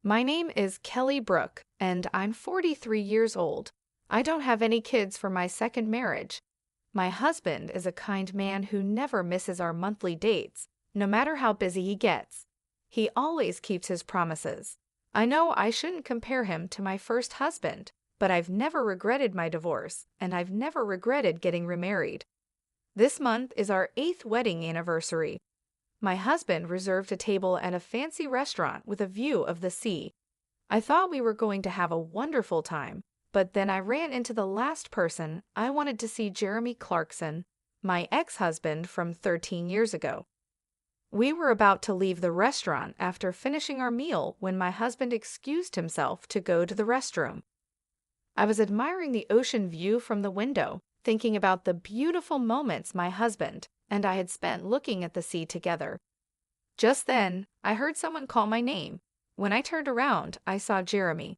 My name is Kelly Brooke, and I'm 43 years old. I don't have any kids from my second marriage. My husband is a kind man who never misses our monthly dates, no matter how busy he gets. He always keeps his promises. I know I shouldn't compare him to my first husband, but I've never regretted my divorce, and I've never regretted getting remarried. This month is our 8th wedding anniversary. My husband reserved a table at a fancy restaurant with a view of the sea. I thought we were going to have a wonderful time, but then I ran into the last person I wanted to see, Jeremy Clarkson, my ex-husband from 13 years ago. We were about to leave the restaurant after finishing our meal when my husband excused himself to go to the restroom. I was admiring the ocean view from the window, thinking about the beautiful moments my husband and I had spent looking at the sea together. Just then, I heard someone call my name. When I turned around, I saw Jeremy.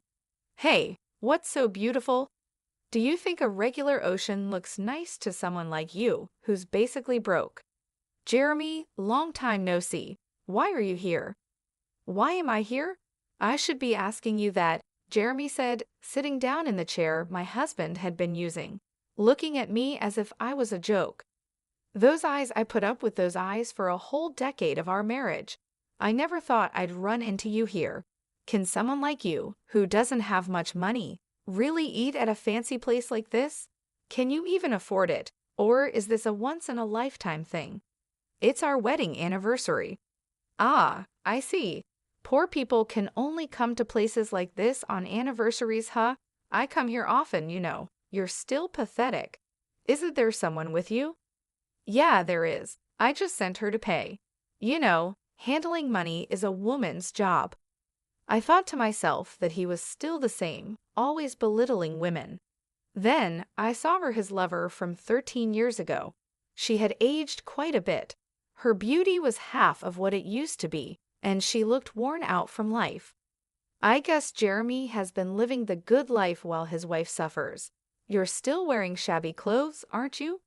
"Hey, what's so beautiful? Do you think a regular ocean looks nice to someone like you, who's basically broke?" "Jeremy, long time no see. Why are you here?" "Why am I here? I should be asking you that," Jeremy said, sitting down in the chair my husband had been using, looking at me as if I was a joke. I put up with those eyes for a whole decade of our marriage. I never thought I'd run into you here. Can someone like you, who doesn't have much money, really eat at a fancy place like this? Can you even afford it? Or is this a once-in-a-lifetime thing? It's our wedding anniversary. Ah, I see. Poor people can only come to places like this on anniversaries, huh? I come here often, you know. You're still pathetic. Isn't there someone with you? Yeah, there is. I just sent her to pay. You know, handling money is a woman's job. I thought to myself that he was still the same, always belittling women. Then I saw her his lover from 13 years ago. She had aged quite a bit. Her beauty was half of what it used to be, and she looked worn out from life. I guess Jeremy has been living the good life while his wife suffers. You're still wearing shabby clothes, aren't you?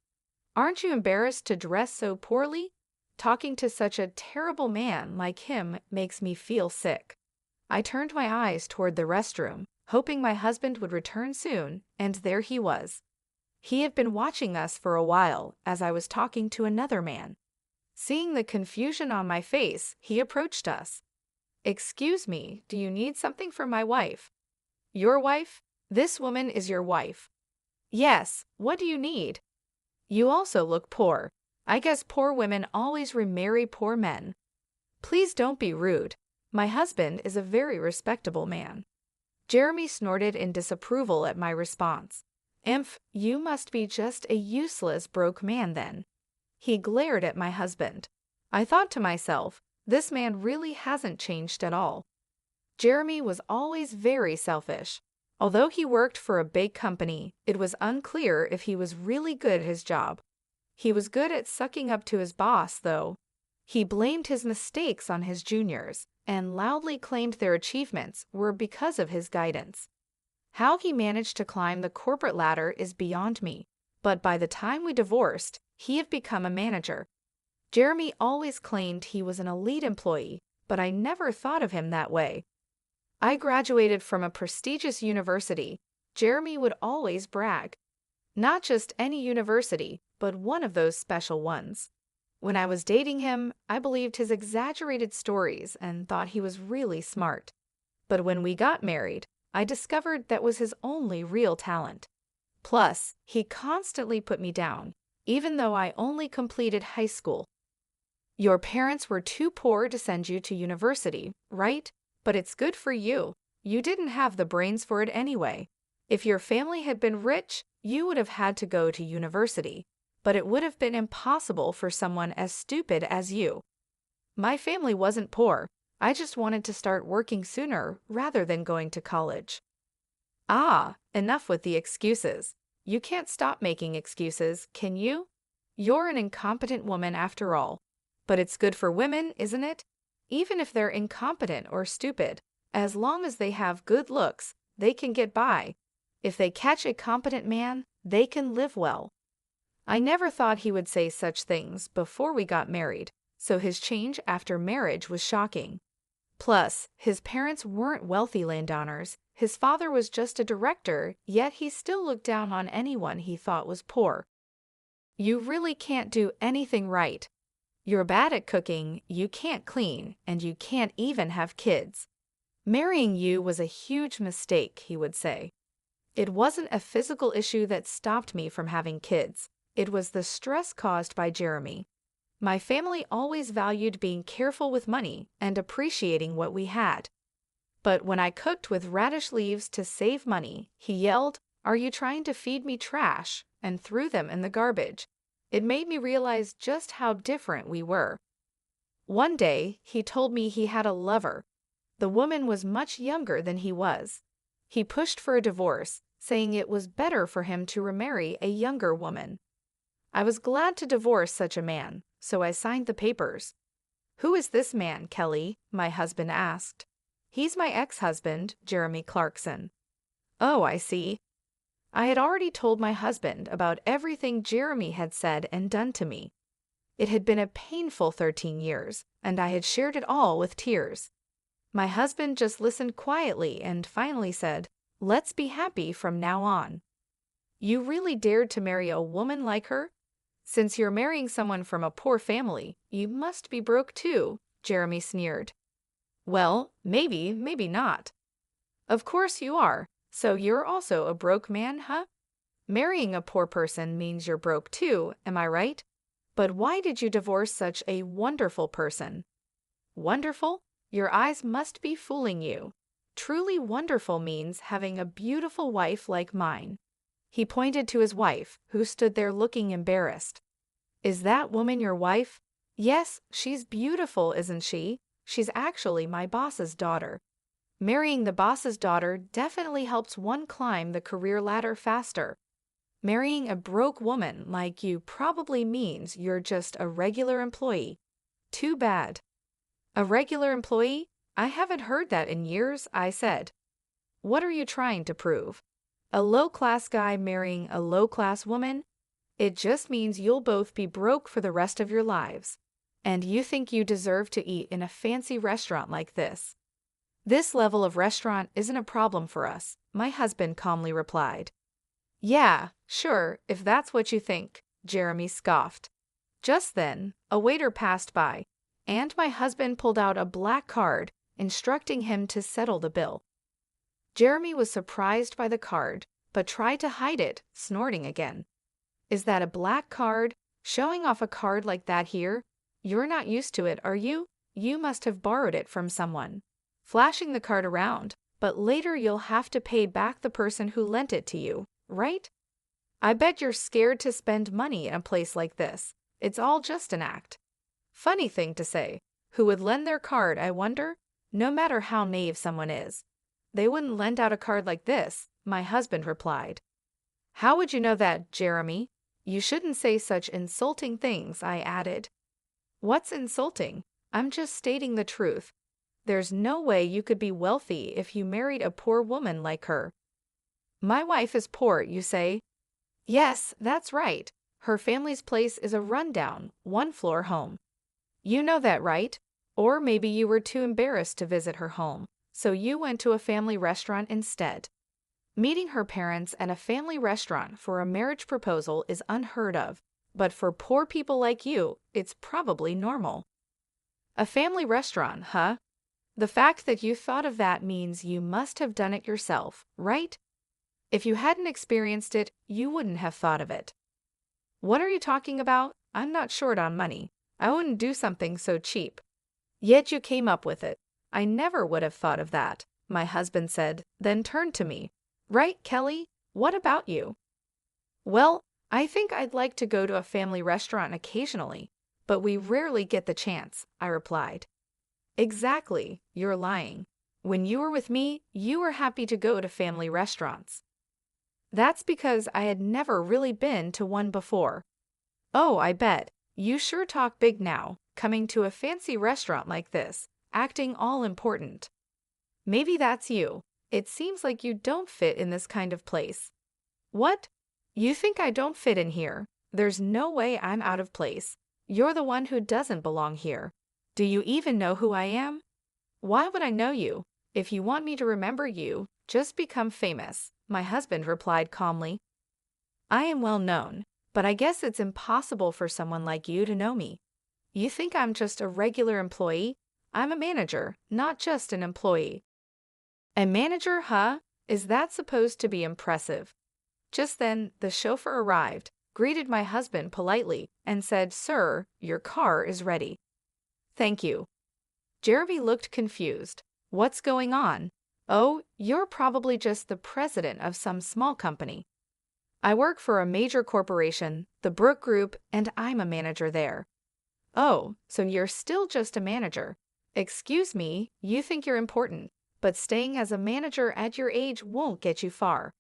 Aren't you embarrassed to dress so poorly? Talking to such a terrible man like him makes me feel sick. I turned my eyes toward the restroom, hoping my husband would return soon, and there he was. He had been watching us for a while as I was talking to another man. Seeing the confusion on my face, he approached us. "Excuse me, do you need something from my wife?" "Your wife? This woman is your wife." "Yes, what do you need?" "You also look poor. I guess poor women always remarry poor men." "Please don't be rude. My husband is a very respectable man." Jeremy snorted in disapproval at my response. "Imph, you must be just a useless broke man then." He glared at my husband. I thought to myself, this man really hasn't changed at all. Jeremy was always very selfish. Although he worked for a big company, it was unclear if he was really good at his job. He was good at sucking up to his boss, though. He blamed his mistakes on his juniors and loudly claimed their achievements were because of his guidance. How he managed to climb the corporate ladder is beyond me, but by the time we divorced, he had become a manager. Jeremy always claimed he was an elite employee, but I never thought of him that way. I graduated from a prestigious university, Jeremy would always brag. Not just any university, but one of those special ones. When I was dating him, I believed his exaggerated stories and thought he was really smart. But when we got married, I discovered that was his only real talent. Plus, he constantly put me down, even though I only completed high school. "Your parents were too poor to send you to university, right? But it's good for you. You didn't have the brains for it anyway. If your family had been rich, you would have had to go to university, but it would have been impossible for someone as stupid as you." "My family wasn't poor. I just wanted to start working sooner rather than going to college." Ah, enough with the excuses. You can't stop making excuses, can you? You're an incompetent woman after all. But it's good for women, isn't it? Even if they're incompetent or stupid, as long as they have good looks, they can get by. If they catch a competent man, they can live well. I never thought he would say such things before we got married, so his change after marriage was shocking. Plus, his parents weren't wealthy landowners. His father was just a director, yet he still looked down on anyone he thought was poor. You really can't do anything right. You're bad at cooking, you can't clean, and you can't even have kids. Marrying you was a huge mistake, he would say. It wasn't a physical issue that stopped me from having kids. It was the stress caused by Jeremy. My family always valued being careful with money and appreciating what we had. But when I cooked with radish leaves to save money, he yelled, "Are you trying to feed me trash?" and threw them in the garbage. It made me realize just how different we were. One day, he told me he had a lover. The woman was much younger than he was. He pushed for a divorce, saying it was better for him to remarry a younger woman. I was glad to divorce such a man, so I signed the papers. "Who is this man, Kelly?" my husband asked. "He's my ex-husband, Jeremy Clarkson." "Oh, I see." I had already told my husband about everything Jeremy had said and done to me. It had been a painful 13 years, and I had shared it all with tears. My husband just listened quietly and finally said, "Let's be happy from now on." "You really dared to marry a woman like her? Since you're marrying someone from a poor family, you must be broke too," Jeremy sneered. "Well, maybe, maybe not." "Of course you are. So you're also a broke man, huh? Marrying a poor person means you're broke too, am I right? But why did you divorce such a wonderful person?" "Wonderful? Your eyes must be fooling you. Truly wonderful means having a beautiful wife like mine." He pointed to his wife, who stood there looking embarrassed. "Is that woman your wife?" "Yes, she's beautiful, isn't she? She's actually my boss's daughter." Marrying the boss's daughter definitely helps one climb the career ladder faster. Marrying a broke woman like you probably means you're just a regular employee. Too bad. "A regular employee? I haven't heard that in years," I said. "What are you trying to prove? A low-class guy marrying a low-class woman? It just means you'll both be broke for the rest of your lives. And you think you deserve to eat in a fancy restaurant like this." "This level of restaurant isn't a problem for us," my husband calmly replied. "Yeah, sure, if that's what you think," Jeremy scoffed. Just then, a waiter passed by, and my husband pulled out a black card, instructing him to settle the bill. Jeremy was surprised by the card, but tried to hide it, snorting again. "Is that a black card? Showing off a card like that here? You're not used to it, are you? You must have borrowed it from someone." "Flashing the card around, but later you'll have to pay back the person who lent it to you, right? I bet you're scared to spend money in a place like this. It's all just an act." Funny thing to say. Who would lend their card, I wonder? No matter how naive someone is. "They wouldn't lend out a card like this," my husband replied. "How would you know that, Jeremy? You shouldn't say such insulting things," I added. "What's insulting? I'm just stating the truth. There's no way you could be wealthy if you married a poor woman like her." "My wife is poor, you say?" "Yes, that's right. Her family's place is a rundown, one-floor home. You know that, right? Or maybe you were too embarrassed to visit her home, so you went to a family restaurant instead." Meeting her parents at a family restaurant for a marriage proposal is unheard of, but for poor people like you, it's probably normal. "A family restaurant, huh? The fact that you thought of that means you must have done it yourself, right? If you hadn't experienced it, you wouldn't have thought of it." "What are you talking about? I'm not short on money. I wouldn't do something so cheap." "Yet you came up with it. I never would have thought of that," my husband said, then turned to me. "Right, Kelly? What about you?" "Well, I think I'd like to go to a family restaurant occasionally, but we rarely get the chance," I replied. "Exactly, you're lying. When you were with me, you were happy to go to family restaurants." "That's because I had never really been to one before." "Oh, I bet. You sure talk big now, coming to a fancy restaurant like this, acting all important." "Maybe that's you. It seems like you don't fit in this kind of place." "What? You think I don't fit in here? There's no way I'm out of place. You're the one who doesn't belong here. Do you even know who I am?" Why would I know you? If you want me to remember you, just become famous, my husband replied calmly. I am well known, but I guess it's impossible for someone like you to know me. You think I'm just a regular employee? I'm a manager, not just an employee. A manager, huh? Is that supposed to be impressive? Just then, the chauffeur arrived, greeted my husband politely, and said, Sir, your car is ready. Thank you. Jeremy looked confused. What's going on? Oh, you're probably just the president of some small company. I work for a major corporation, the Brook Group, and I'm a manager there. Oh, so you're still just a manager. Excuse me, you think you're important, but staying as a manager at your age won't get you far.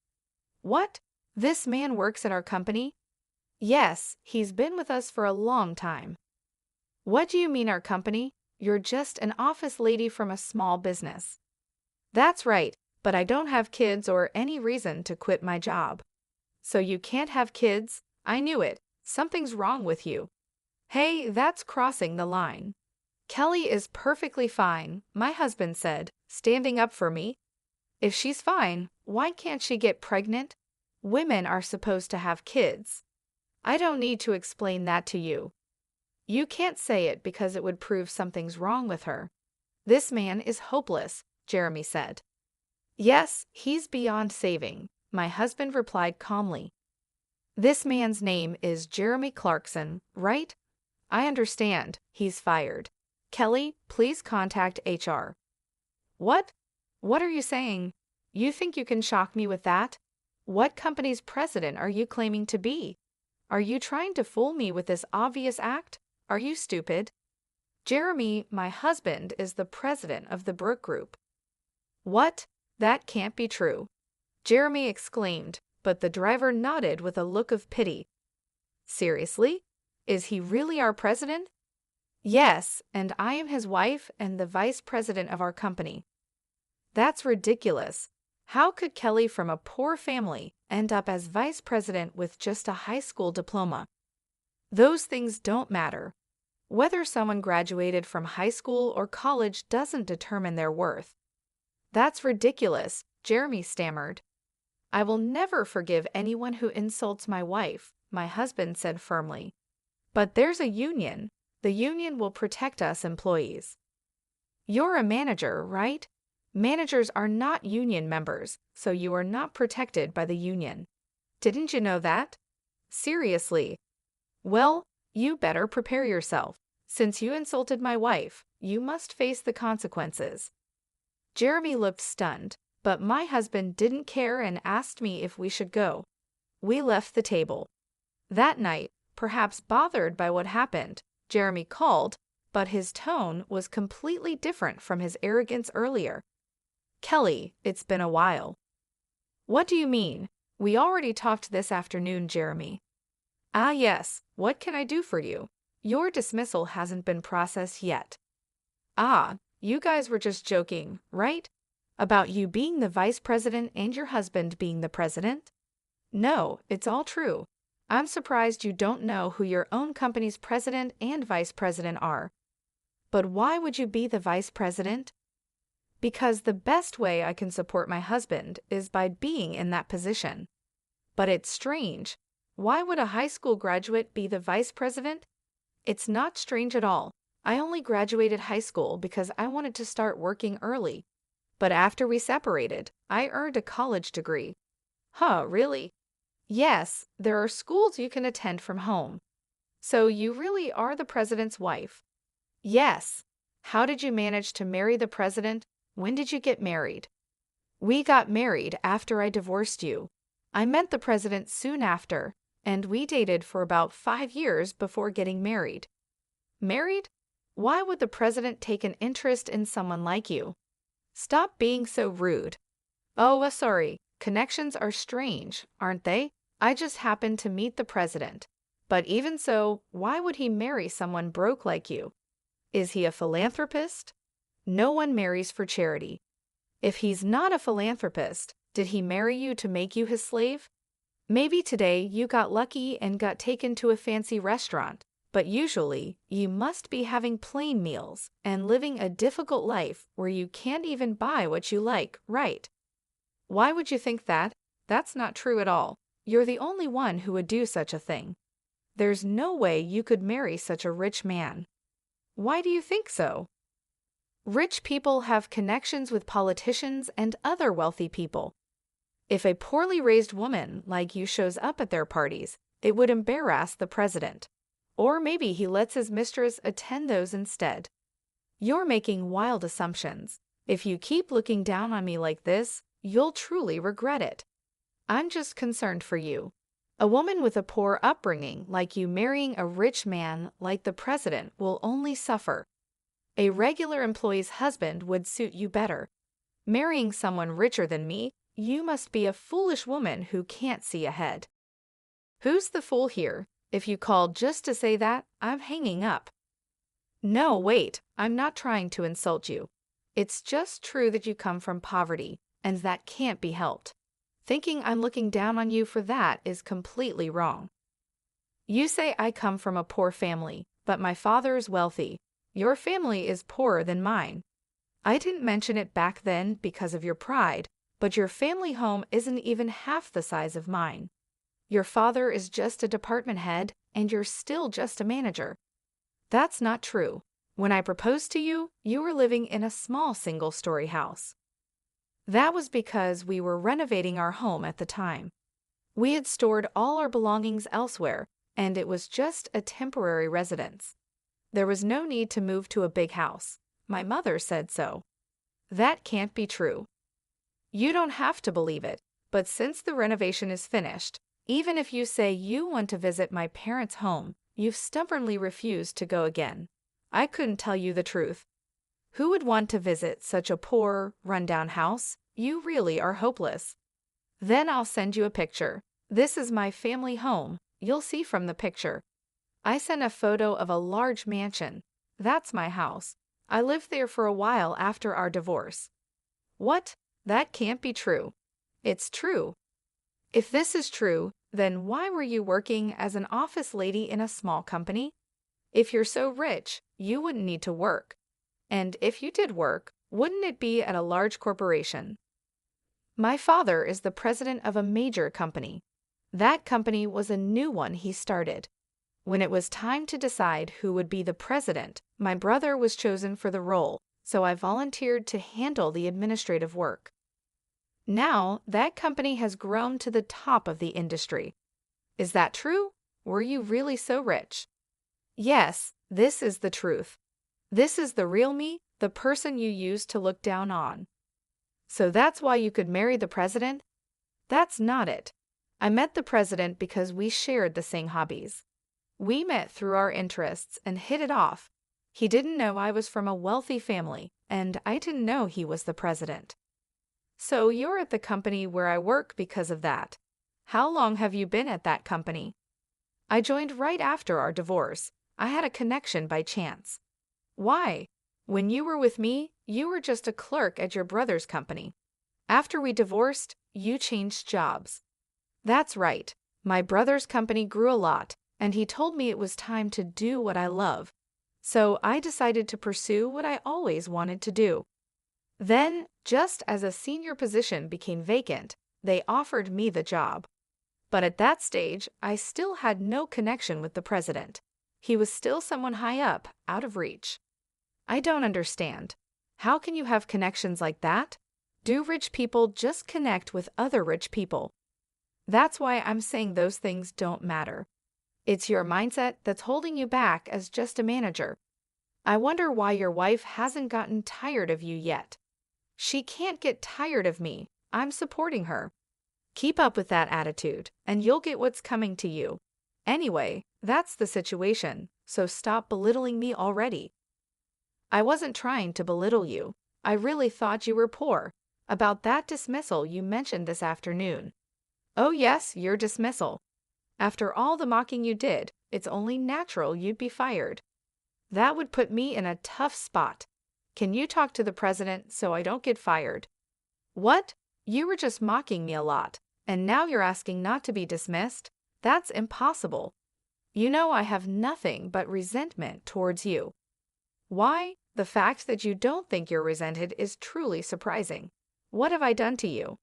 What? This man works at our company? Yes, he's been with us for a long time. What do you mean our company? You're just an office lady from a small business. That's right, but I don't have kids or any reason to quit my job. So you can't have kids? I knew it. Something's wrong with you. Hey, that's crossing the line. Kelly is perfectly fine, my husband said, standing up for me. If she's fine, why can't she get pregnant? Women are supposed to have kids. I don't need to explain that to you. You can't say it because it would prove something's wrong with her. This man is hopeless, Jeremy said. Yes, he's beyond saving, my husband replied calmly. This man's name is Jeremy Clarkson, right? I understand, he's fired. Kelly, please contact HR. What? What are you saying? You think you can shock me with that? What company's president are you claiming to be? Are you trying to fool me with this obvious act? Are you stupid? Jeremy, my husband, is the president of the Brook Group. What? That can't be true. Jeremy exclaimed, but the driver nodded with a look of pity. Seriously? Is he really our president? Yes, and I am his wife and the vice president of our company. That's ridiculous. How could Kelly from a poor family end up as vice president with just a high school diploma? Those things don't matter. Whether someone graduated from high school or college doesn't determine their worth. That's ridiculous, Jeremy stammered. I will never forgive anyone who insults my wife, my husband said firmly. But there's a union. The union will protect us employees. You're a manager, right? Managers are not union members, so you are not protected by the union. Didn't you know that? Seriously. Well, you better prepare yourself. Since you insulted my wife, you must face the consequences. Jeremy looked stunned, but my husband didn't care and asked me if we should go. We left the table. That night, perhaps bothered by what happened, Jeremy called, but his tone was completely different from his arrogance earlier. Kelly, it's been a while. What do you mean? We already talked this afternoon, Jeremy. Ah, yes, what can I do for you? Your dismissal hasn't been processed yet. Ah, you guys were just joking, right? About you being the vice president and your husband being the president? No, it's all true. I'm surprised you don't know who your own company's president and vice president are. But why would you be the vice president? Because the best way I can support my husband is by being in that position. But it's strange. Why would a high school graduate be the vice president? It's not strange at all. I only graduated high school because I wanted to start working early. But after we separated, I earned a college degree. Huh, really? Yes, there are schools you can attend from home. So you really are the president's wife? Yes. How did you manage to marry the president? When did you get married? We got married after I divorced you. I met the president soon after, and we dated for about 5 years before getting married. Married? Why would the president take an interest in someone like you? Stop being so rude. Oh, sorry. Connections are strange, aren't they? I just happened to meet the president. But even so, why would he marry someone broke like you? Is he a philanthropist? No one marries for charity. If he's not a philanthropist, did he marry you to make you his slave? Maybe today you got lucky and got taken to a fancy restaurant, But usually, you must be having plain meals and living a difficult life where you can't even buy what you like, right? Why would you think that? That's not true at all. You're the only one who would do such a thing. There's no way you could marry such a rich man. Why do you think so? Rich people have connections with politicians and other wealthy people. If a poorly raised woman like you shows up at their parties, it would embarrass the president. Or maybe he lets his mistress attend those instead. You're making wild assumptions. If you keep looking down on me like this, you'll truly regret it. I'm just concerned for you. A woman with a poor upbringing like you marrying a rich man like the president will only suffer. A regular employee's husband would suit you better. Marrying someone richer than me, you must be a foolish woman who can't see ahead. Who's the fool here? If you called just to say that, I'm hanging up. No, wait, I'm not trying to insult you. It's just true that you come from poverty, and that can't be helped. Thinking I'm looking down on you for that is completely wrong. You say I come from a poor family, but my father is wealthy. Your family is poorer than mine. I didn't mention it back then because of your pride, but your family home isn't even half the size of mine. Your father is just a department head, and you're still just a manager. That's not true. When I proposed to you, you were living in a small single-story house. That was because we were renovating our home at the time. We had stored all our belongings elsewhere, and it was just a temporary residence. There was no need to move to a big house. My mother said so. That can't be true. You don't have to believe it, but since the renovation is finished, even if you say you want to visit my parents' home, you've stubbornly refused to go again. I couldn't tell you the truth. Who would want to visit such a poor, run-down house? You really are hopeless. Then I'll send you a picture. This is my family home. You'll see from the picture. I sent a photo of a large mansion. That's my house. I lived there for a while after our divorce. What? That can't be true. It's true. If this is true, then why were you working as an office lady in a small company? If you're so rich, you wouldn't need to work. And if you did work, wouldn't it be at a large corporation? My father is the president of a major company. That company was a new one he started. When it was time to decide who would be the president, my brother was chosen for the role, so I volunteered to handle the administrative work. Now, that company has grown to the top of the industry. Is that true? Were you really so rich? Yes, this is the truth. This is the real me, the person you used to look down on. So that's why you could marry the president? That's not it. I met the president because we shared the same hobbies. We met through our interests and hit it off. He didn't know I was from a wealthy family, and I didn't know he was the president. So you're at the company where I work because of that. How long have you been at that company? I joined right after our divorce. I had a connection by chance. Why? When you were with me, you were just a clerk at your brother's company. After we divorced, you changed jobs. That's right. My brother's company grew a lot, and he told me it was time to do what I love. So I decided to pursue what I always wanted to do. Then, just as a senior position became vacant, they offered me the job. But at that stage, I still had no connection with the president. He was still someone high up, out of reach. I don't understand. How can you have connections like that? Do rich people just connect with other rich people? That's why I'm saying those things don't matter. It's your mindset that's holding you back as just a manager. I wonder why your wife hasn't gotten tired of you yet. She can't get tired of me. I'm supporting her. Keep up with that attitude, and you'll get what's coming to you. Anyway, that's the situation, so stop belittling me already. I wasn't trying to belittle you. I really thought you were poor. About that dismissal you mentioned this afternoon. Oh yes, your dismissal. After all the mocking you did, it's only natural you'd be fired. That would put me in a tough spot. Can you talk to the president so I don't get fired? What? You were just mocking me a lot, and now you're asking not to be dismissed? That's impossible. You know I have nothing but resentment towards you. Why? The fact that you don't think you're resented is truly surprising. What have I done to you?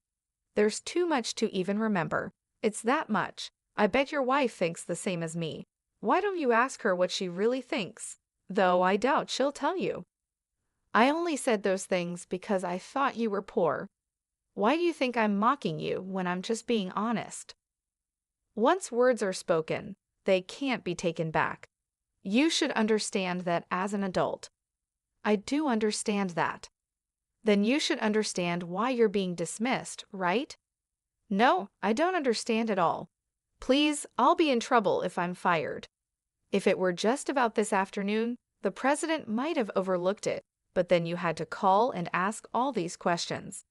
There's too much to even remember. It's that much. I bet your wife thinks the same as me. Why don't you ask her what she really thinks? Though I doubt she'll tell you. I only said those things because I thought you were poor. Why do you think I'm mocking you when I'm just being honest? Once words are spoken, they can't be taken back. You should understand that as an adult. I do understand that. Then you should understand why you're being dismissed, right? No, I don't understand at all. Please, I'll be in trouble if I'm fired. If it were just about this afternoon, the president might have overlooked it, but then you had to call and ask all these questions.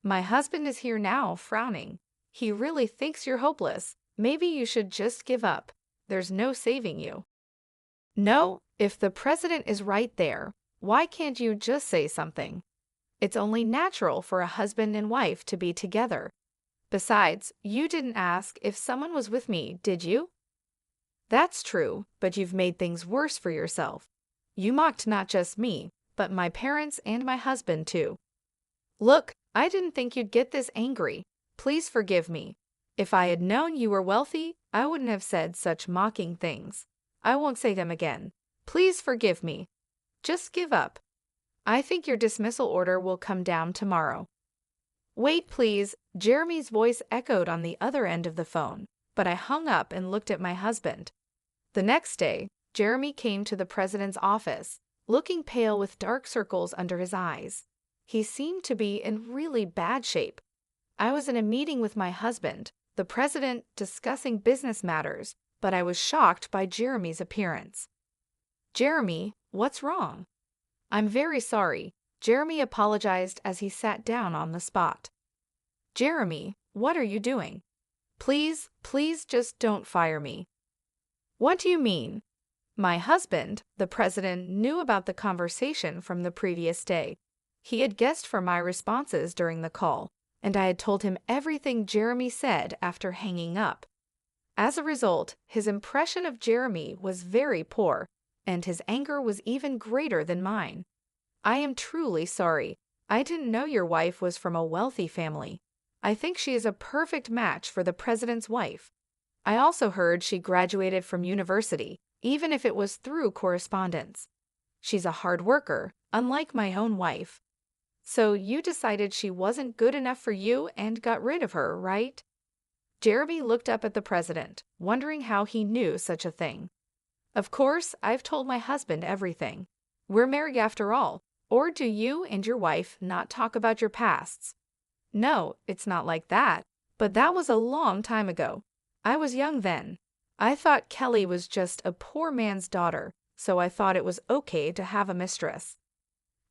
My husband is here now, frowning. He really thinks you're hopeless. Maybe you should just give up. There's no saving you. No, if the president is right there, why can't you just say something? It's only natural for a husband and wife to be together. Besides, you didn't ask if someone was with me, did you? That's true, but you've made things worse for yourself. You mocked not just me, but my parents and my husband too. Look, I didn't think you'd get this angry. Please forgive me. If I had known you were wealthy, I wouldn't have said such mocking things. I won't say them again. Please forgive me. Just give up. I think your dismissal order will come down tomorrow. Wait, please. Jeremy's voice echoed on the other end of the phone, but I hung up and looked at my husband. The next day, Jeremy came to the president's office, looking pale with dark circles under his eyes. He seemed to be in really bad shape. I was in a meeting with my husband, the president, discussing business matters, but I was shocked by Jeremy's appearance. Jeremy, what's wrong? I'm very sorry. Jeremy apologized as he sat down on the spot. Jeremy, what are you doing? Please, please just don't fire me. What do you mean? My husband, the president, knew about the conversation from the previous day. He had guessed from my responses during the call, and I had told him everything Jeremy said after hanging up. As a result, his impression of Jeremy was very poor, and his anger was even greater than mine. I am truly sorry. I didn't know your wife was from a wealthy family. I think she is a perfect match for the president's wife. I also heard she graduated from university, even if it was through correspondence. She's a hard worker, unlike my own wife. So you decided she wasn't good enough for you and got rid of her, right? Jeremy looked up at the president, wondering how he knew such a thing. Of course, I've told my husband everything. We're married after all. Or do you and your wife not talk about your pasts? No, it's not like that. But that was a long time ago. I was young then. I thought Kelly was just a poor man's daughter, so I thought it was okay to have a mistress.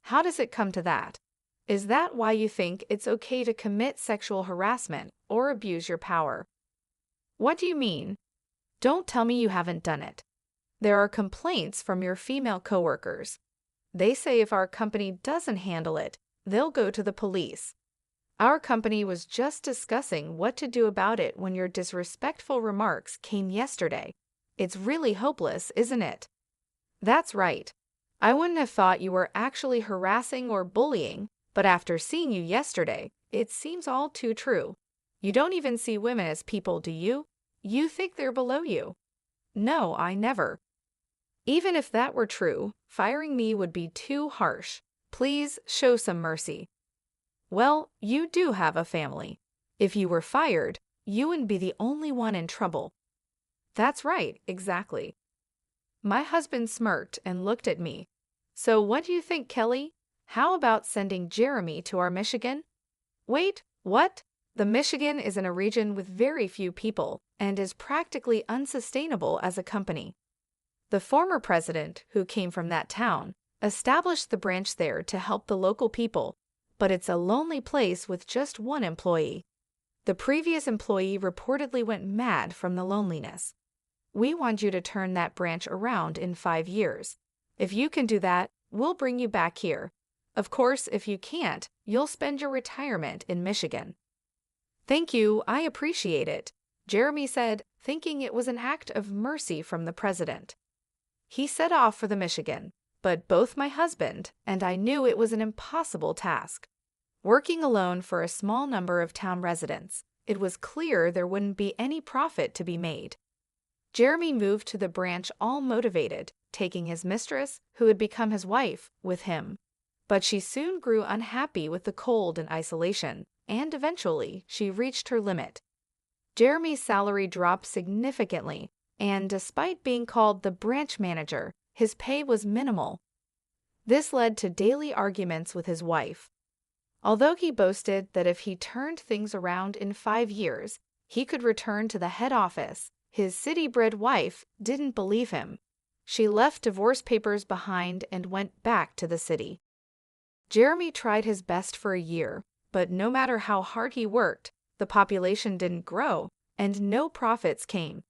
How does it come to that? Is that why you think it's okay to commit sexual harassment or abuse your power? What do you mean? Don't tell me you haven't done it. There are complaints from your female coworkers. They say if our company doesn't handle it, they'll go to the police. Our company was just discussing what to do about it when your disrespectful remarks came yesterday. It's really hopeless, isn't it? That's right. I wouldn't have thought you were actually harassing or bullying, but after seeing you yesterday, it seems all too true. You don't even see women as people, do you? You think they're below you. No, I never. Even if that were true, firing me would be too harsh. Please show some mercy. Well, you do have a family. If you were fired, you wouldn't be the only one in trouble. That's right, exactly. My husband smirked and looked at me. So what do you think, Kelly? How about sending Jeremy to our Michigan? Wait, what? The Michigan is in a region with very few people and is practically unsustainable as a company. The former president, who came from that town, established the branch there to help the local people, but it's a lonely place with just one employee. The previous employee reportedly went mad from the loneliness. We want you to turn that branch around in 5 years. If you can do that, we'll bring you back here. Of course, if you can't, you'll spend your retirement in Michigan. Thank you, I appreciate it. Jeremy said, thinking it was an act of mercy from the president. He set off for the Michigan, but both my husband and I knew it was an impossible task. Working alone for a small number of town residents, it was clear there wouldn't be any profit to be made. Jeremy moved to the branch all motivated, taking his mistress, who had become his wife, with him. But she soon grew unhappy with the cold and isolation, and eventually she reached her limit. Jeremy's salary dropped significantly, and despite being called the branch manager, his pay was minimal. This led to daily arguments with his wife. Although he boasted that if he turned things around in 5 years, he could return to the head office, his city-bred wife didn't believe him. She left divorce papers behind and went back to the city. Jeremy tried his best for a year, but no matter how hard he worked, the population didn't grow, and no profits came.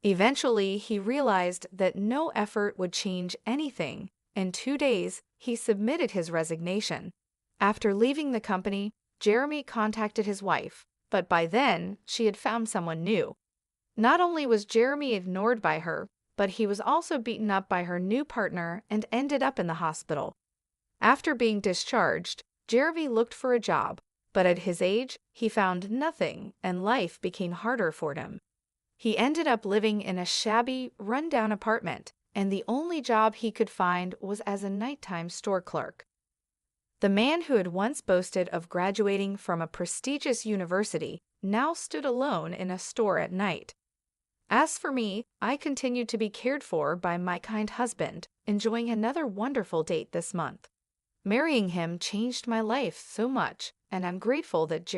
Eventually, he realized that no effort would change anything. In 2 days, he submitted his resignation. After leaving the company, Jeremy contacted his wife, but by then, she had found someone new. Not only was Jeremy ignored by her, but he was also beaten up by her new partner and ended up in the hospital. After being discharged, Jeremy looked for a job, but at his age, he found nothing and life became harder for him. He ended up living in a shabby, run-down apartment, and the only job he could find was as a nighttime store clerk. The man who had once boasted of graduating from a prestigious university now stood alone in a store at night. As for me, I continued to be cared for by my kind husband, enjoying another wonderful date this month. Marrying him changed my life so much, and I'm grateful that